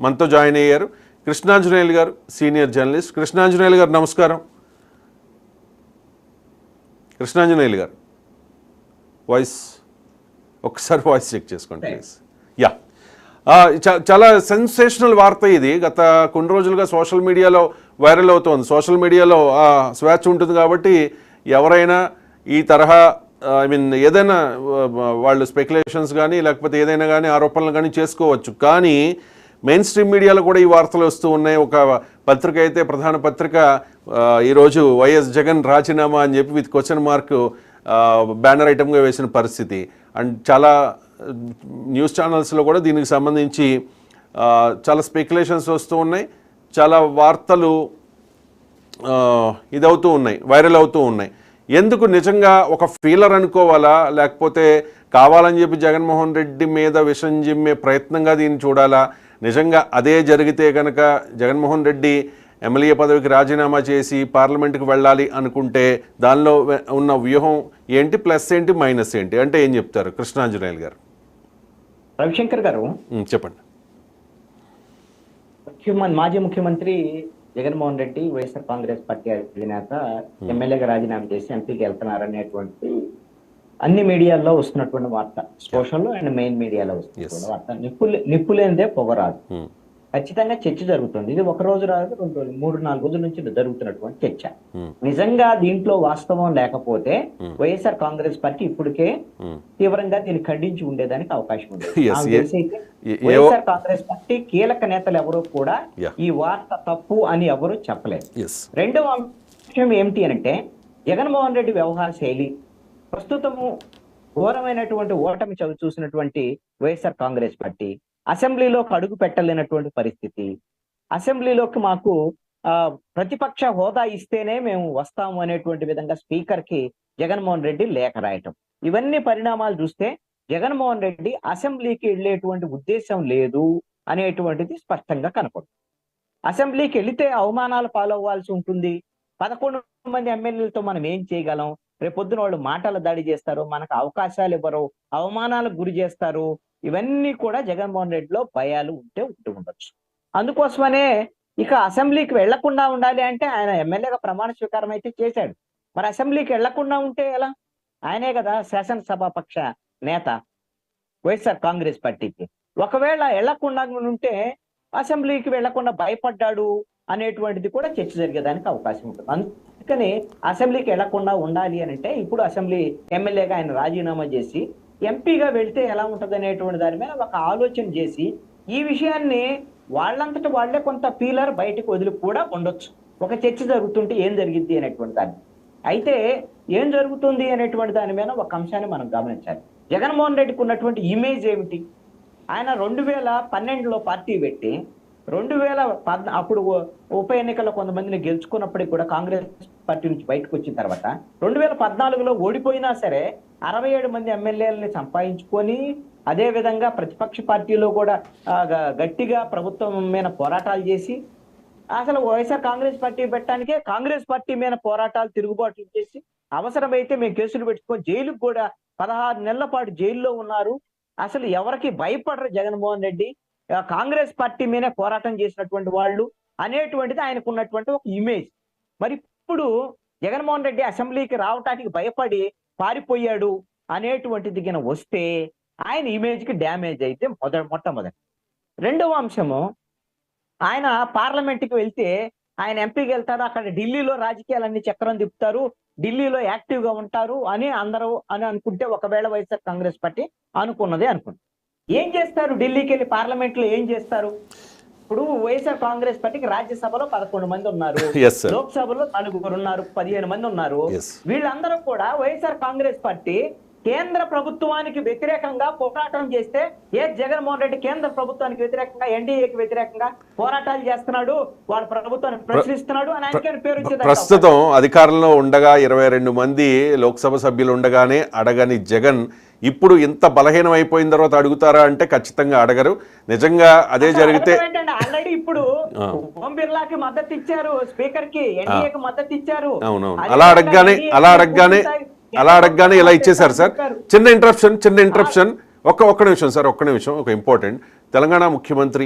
మనతో జాయిన్ అయ్యారు కృష్ణాంజనేయులు గారు, సీనియర్ జర్నలిస్ట్. కృష్ణాంజనేయులు గారు నమస్కారం. కృష్ణాంజనేయులు గారు ఒకసారి వాయిస్ చెక్ చేసుకోండి ప్లీజ్. యా, చాలా సెన్సేషనల్ వార్త ఇది. గత కొన్ని రోజులుగా సోషల్ మీడియాలో వైరల్ అవుతోంది. సోషల్ మీడియాలో స్వేచ్ఛ ఉంటుంది కాబట్టి ఎవరైనా ఈ తరహా ఏదైనా వాళ్ళు స్పెక్యులేషన్స్ కానీ లేకపోతే ఏదైనా కానీ ఆరోపణలు కానీ చేసుకోవచ్చు. కానీ మెయిన్ స్ట్రీమ్ మీడియాలో కూడా ఈ వార్తలు వస్తూ ఉన్నాయి. ఒక పత్రిక అయితే, ప్రధాన పత్రిక ఈరోజు వైఎస్ జగన్ రాజీనామా అని చెప్పి విత్ క్వశ్చన్ మార్క్ బ్యానర్ ఐటమ్గా వేసిన పరిస్థితి. అండ్ చాలా న్యూస్ ఛానల్స్లో కూడా దీనికి సంబంధించి చాలా స్పెక్యులేషన్స్ వస్తూ ఉన్నాయి. చాలా వార్తలు ఇదవుతూ ఉన్నాయి, వైరల్ అవుతూ ఉన్నాయి. ఎందుకు నిజంగా ఒక ఫీలర్ అనుకోవాలా, లేకపోతే కావాలని చెప్పి జగన్మోహన్ రెడ్డి మీద విషం జిమ్మే ప్రయత్నంగా దీన్ని చూడాలా? నిజంగా అదే జరిగితే కనుక జగన్మోహన్ రెడ్డి ఎమ్మెల్యే పదవికి రాజీనామా చేసి పార్లమెంట్కి వెళ్ళాలి అనుకుంటే దానిలో ఉన్న వ్యూహం ఏంటి, ప్లస్ ఏంటి, మైనస్ ఏంటి అంటే ఏం చెప్తారు కృష్ణాంజనేయులు గారు? రవిశంకర్ గారు చెప్పండి. మాజీ ముఖ్యమంత్రి జగన్మోహన్ రెడ్డి వైఎస్ఆర్ కాంగ్రెస్ పార్టీ అధినేత ఎమ్మెల్యేగా రాజీనామా చేసి ఎంపీకి వెళ్తున్నారనేటువంటి అన్ని మీడియాల్లో వస్తున్నటువంటి వార్త, సోషల్ అండ్ మెయిన్ మీడియాలో వస్తున్నటువంటి వార్త. నిప్పు లేనిదే పొగరాదు. ఖచ్చితంగా చర్చ జరుగుతుంది. ఇది ఒక రోజు రాదు, 2 రోజులు, 3-4 రోజుల నుంచి జరుగుతున్నటువంటి చర్చ. నిజంగా దీంట్లో వాస్తవం లేకపోతే వైఎస్ఆర్ కాంగ్రెస్ పార్టీ ఇప్పటికే తీవ్రంగా దీన్ని ఖండించి ఉండేదానికి అవకాశం ఉంది. వైఎస్ఆర్ కాంగ్రెస్ పార్టీ కీలక నేతలు ఎవరు కూడా ఈ వార్త తప్పు అని ఎవరు చెప్పలేదు. రెండవ అంశం ఏమిటి అంటే, జగన్మోహన్ రెడ్డి వ్యవహార శైలి ప్రస్తుతము ఘోరమైనటువంటి ఓటమి చూసినటువంటి వైఎస్ఆర్ కాంగ్రెస్ పార్టీ అసెంబ్లీలోకి అడుగు పెట్టలేనటువంటి పరిస్థితి. అసెంబ్లీలోకి మాకు ప్రతిపక్ష హోదా ఇస్తేనే మేము వస్తాము అనేటువంటి విధంగా స్పీకర్ కి జగన్మోహన్ రెడ్డి లేఖ రాయటం, ఇవన్నీ పరిణామాలు చూస్తే జగన్మోహన్ రెడ్డి అసెంబ్లీకి వెళ్ళేటువంటి ఉద్దేశం లేదు అనేటువంటిది స్పష్టంగా కనపడుతుంది. అసెంబ్లీకి వెళితే అవమానాలు పాలవ్వాల్సి ఉంటుంది. 11 మంది ఎమ్మెల్యేలతో మనం ఏం చేయగలం? రేపొద్దున వాళ్ళు మాటల దాడి చేస్తారు, మనకు అవకాశాలు ఇవ్వరు, అవమానాలకు గురి చేస్తారు. ఇవన్నీ కూడా జగన్మోహన్ రెడ్డిలో భయాలు ఉంటూ ఉండొచ్చు. అందుకోసమనే ఇక అసెంబ్లీకి వెళ్లకుండా ఉండాలి అంటే, ఆయన ఎమ్మెల్యేగా ప్రమాణ స్వీకారం అయితే చేశాడు, మరి అసెంబ్లీకి వెళ్లకుండా ఉంటే ఎలా? ఆయనే కదా శాసనసభాపక్ష నేత వైఎస్ఆర్ కాంగ్రెస్ పార్టీకి. ఒకవేళ వెళ్లకుండా ఉంటే అసెంబ్లీకి వెళ్లకుండా భయపడ్డాడు అనేటువంటిది కూడా చర్చ జరిగేదానికి అవకాశం ఉంటుంది. అందుకని అసెంబ్లీకి వెళ్లకుండా ఉండాలి అని అంటే, ఇప్పుడు అసెంబ్లీ ఎమ్మెల్యేగా ఆయన రాజీనామా చేసి ఎంపీగా వెళ్తే ఎలా ఉంటుంది అనేటువంటి దాని మీద ఒక ఆలోచన చేసి ఈ విషయాన్ని వాళ్ళంతటా వాళ్లే కొంత పీలర్ బయటకు వదిలి కూడా ఉండొచ్చు. ఒక చర్చ జరుగుతుంటే ఏం జరిగింది అనేటువంటి దాన్ని. అయితే ఏం జరుగుతుంది అనేటువంటి దాని మీద ఒక అంశాన్ని మనం గమనించాలి. జగన్మోహన్ రెడ్డికి ఉన్నటువంటి ఇమేజ్ ఏమిటి? ఆయన 2012లో పార్టీ పెట్టి 2010 అప్పుడు ఉప ఎన్నికల్లో కొంతమందిని గెలుచుకున్నప్పటికీ కూడా కాంగ్రెస్ పార్టీ నుంచి బయటకు వచ్చిన తర్వాత 2014లో ఓడిపోయినా సరే 67 మంది ఎమ్మెల్యేలని సంపాదించుకొని, అదే విధంగా ప్రతిపక్ష పార్టీలో కూడా గట్టిగా ప్రభుత్వం మీద పోరాటాలు చేసి, అసలు వైఎస్ఆర్ కాంగ్రెస్ పార్టీ పెట్టడానికే కాంగ్రెస్ పార్టీ మీద పోరాటాలు, తిరుగుబాట్లు చేసి, అవసరమైతే మేము కేసులు పెట్టుకొని జైలుకు కూడా 16 నెలల పాటు జైల్లో ఉన్నారు. అసలు ఎవరికి భయపడరు జగన్మోహన్ రెడ్డి, కాంగ్రెస్ పార్టీ మీదే పోరాటం చేసినటువంటి వాళ్ళు అనేటువంటిది ఆయనకు ఉన్నటువంటి ఒక ఇమేజ్. మరి ఇప్పుడు జగన్మోహన్ రెడ్డి అసెంబ్లీకి రావటానికి భయపడి పారిపోయాడు అనేటువంటిది కింద వస్తే ఆయన ఇమేజ్ కి డ్యామేజ్ అయితే మొట్టమొదటి. రెండవ అంశము, ఆయన పార్లమెంట్కి వెళ్తే ఆయన ఎంపీకి వెళ్తారు, అక్కడ ఢిల్లీలో రాజకీయాలన్నీ చక్రం తిప్పుతారు, ఢిల్లీలో యాక్టివ్ గా ఉంటారు అని అందరూ అనుకుంటే, ఒకవేళ వైఎస్ఆర్ కాంగ్రెస్ పార్టీ అనుకున్నదే అనుకుంది. ఏం చేస్తారు ఢిల్లీకి వెళ్ళి? పార్లమెంట్ లో ఏం చేస్తారు? ఇప్పుడు వైఎస్ఆర్ కాంగ్రెస్ పార్టీకి రాజ్యసభలో 11 మంది ఉన్నారు, లోక్సభలో 4 ఉన్నారు, 15 మంది ఉన్నారు. వీళ్ళందరూ కూడా వైఎస్ఆర్ కాంగ్రెస్ పార్టీ కేంద్ర ప్రభుత్వానికి వ్యతిరేకంగా పోరాటం చేస్తే, జగన్మోహన్ రెడ్డి కేంద్ర ప్రభుత్వానికి వ్యతిరేకంగా, ఎన్డీఏకి వ్యతిరేకంగా పోరాటాలు చేస్తున్నాడు, వాళ్ళ ప్రభుత్వాన్ని ప్రశ్నిస్తున్నాడు అని ఆయనకి పేరు వచ్చింది. ప్రస్తుతం అధికారంలో ఉండగా 22 మంది లోక్సభ సభ్యులు ఉండగానే అడగని జగన్ ఇప్పుడు ఇంత బలహీనం అయిపోయిన తర్వాత అడుగుతారా అంటే ఖచ్చితంగా అడగరు. నిజంగా అదే జరిగితే ఆల్రెడీ ఇప్పుడు ఓం బిర్లాకి మద్దతు ఇచ్చారు, స్పీకర్ కి, ఎన్డీఏకి మద్దతు ఇచ్చారు. అవునవును, అలా అడగగానే ఇలా ఇచ్చేశారు సార్. చిన్న ఇంటరప్షన్ ఒక్క నిమిషం సార్, ఒక్క నిమిషం, ఒక ఇంపార్టెంట్. తెలంగాణ ముఖ్యమంత్రి